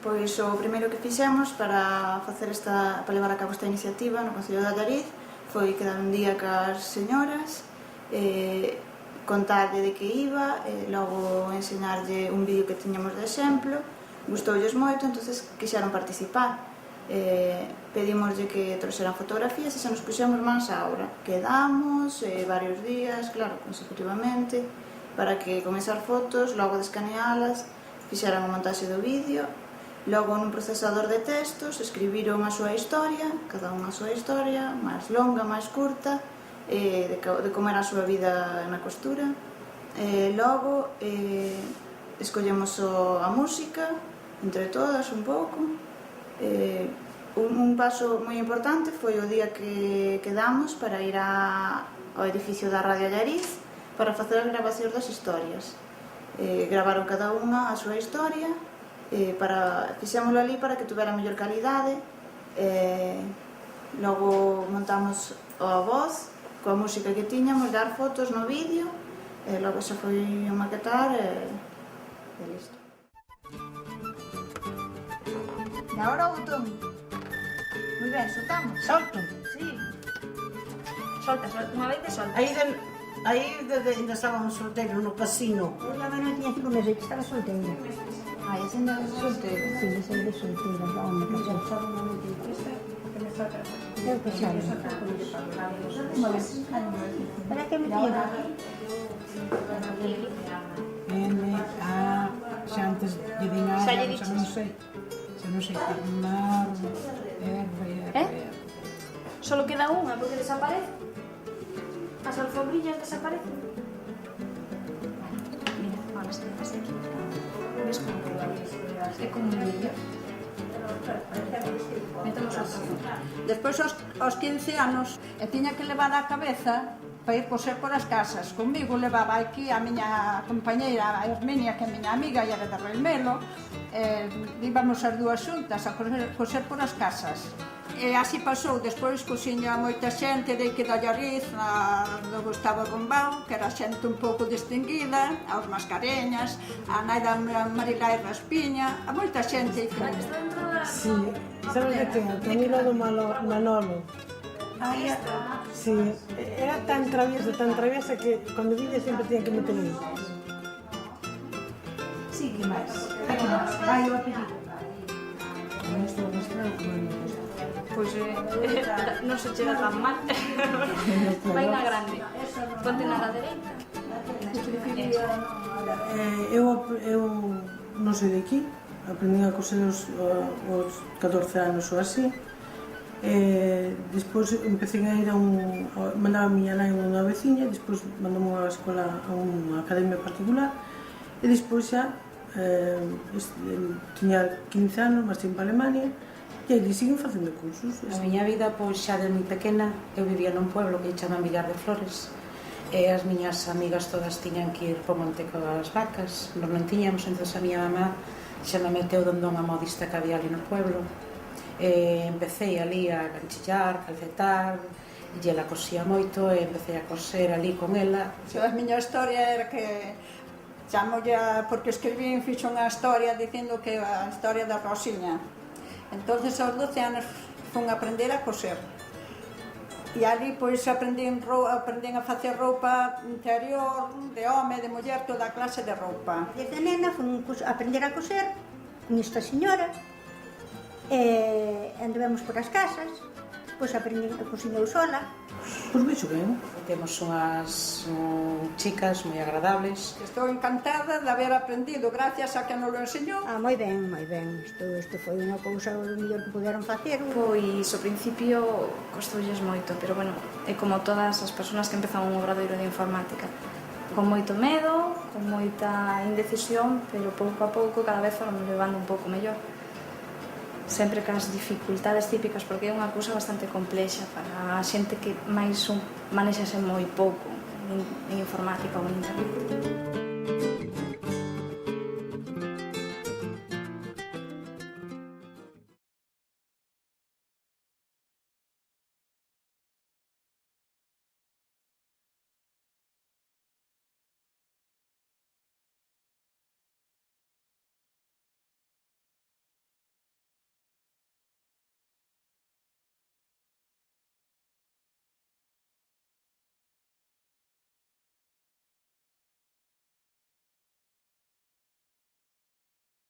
Pois o primeiro que fixemos para levar a cabo esta iniciativa no Concello de Allariz foi quedar un día cas señoras, contarlle de que iba, logo enseñarlle un vídeo que tiñamos de exemplo, gustoulles moito, entonces quixeron participar. Pedimoslle que trouxeran fotografías e xa nos puxemos mans á obra. Quedamos varios días, claro, consecutivamente, para que con esas fotos, logo de escanealas, fixeran a montaxe do vídeo. Logo, nun procesador de textos, escribiron a súa historia, cada unha a súa historia, máis longa, máis curta, de como era a súa vida na costura. Logo, escollemos a música, entre todas, un pouco. Un paso moi importante foi o día que quedamos para ir ao edificio da Radio Allariz para facer as grabacións das historias. Gravaron cada unha a súa historia, fixémoslo ali para que tuvera mellor calidade. Logo montamos a voz coa música que tiñamos, dar fotos no vídeo, logo xa foi a maquetar e listo. E agora o botón. Moi ben, soltamos. Solto. Sí. Solta, unha vez de solta. Aí ainda estábamos solteiros no casino. Eu la non tiña 5 meses, estaba solteira. Ai, ese ainda é solteiro. Sí, ese de solteira, va, me casou. Eu que xa. Para que me diga? Xa antes lle din Xa lle xa diches. non sei Mar, Solo queda unha porque desaparece. As alfobrillas desaparecen. Mira, ahora se queda así. Ves como colgarías? É como un vídeo. Metemos a foto. Despois aos 15 anos e tiña que levar a cabeza para ir coser por as casas. Comigo levaba aquí a miña compañeira, a Herminia, que é a miña amiga e era de Relmelo, íbamos as dúas xuntas a coser por as casas. E así pasou, despois coxiña moita xente de aquí de Allariz, do Gustavo Bombao, que era xente un pouco distinguida, aos Mascareñas, a Naida Marilai Raspiña, a moita xente. Sí, sabes de que? Camilo do Manolo. Sí, era tan traviesa que cando villa sempre tiña que meter aí. Sí, que máis? Ai, o apelido. Pois non se chega tan mal. Vai na grande. Ponte na da dereita. Eu non sei de aquí, aprendí a coser aos 14 anos ou así. Despois empecé a ir mandaba a miña nai unha veciña, despois mandamos a escola a unha academia particular e despois xa tiña 15 anos, marchei para Alemania e aí siguen facendo cursos. A miña vida, pois xa de moi pequena, eu vivía nun pueblo que chaman Villar de Flores e as miñas amigas todas tiñan que ir po monte coas vacas, non tiñamos, entón a miña mamá xa me meteu donde unha modista que había ali no pueblo. Empecé ali a ganchillar, calcetar, e ela cosía moito e empecé a coser ali con ela. A miña historia era que chamolla, porque escribín, fixo unha historia dicindo que a historia da Rosiña. Entonces aos 12 anos fun a aprender a coser. E ali pois aprendín a facer roupa interior, de home, de muller, toda a clase de roupa. Desde nena fun a aprender a coser con esta señora e anduvemos por as casas, pois aprendi a cociñar sola. Pois vexo ben. Temos unhas chicas moi agradables. Estou encantada de haber aprendido gracias a que nos lo enseñou. Moi ben, moi ben. Isto foi unha cousa do mellor que puderon facer. Pois ao principio costoulles moito, pero bueno, é como todas as persoas que empezan un obradoiro de informática. Con moito medo, con moita indecisión, pero pouco a pouco cada vez foron levando un pouco mellor. sempre cas dificultades típicas, porque é unha cousa bastante complexa para a xente que máis manexase moi pouco en informática ou en internet.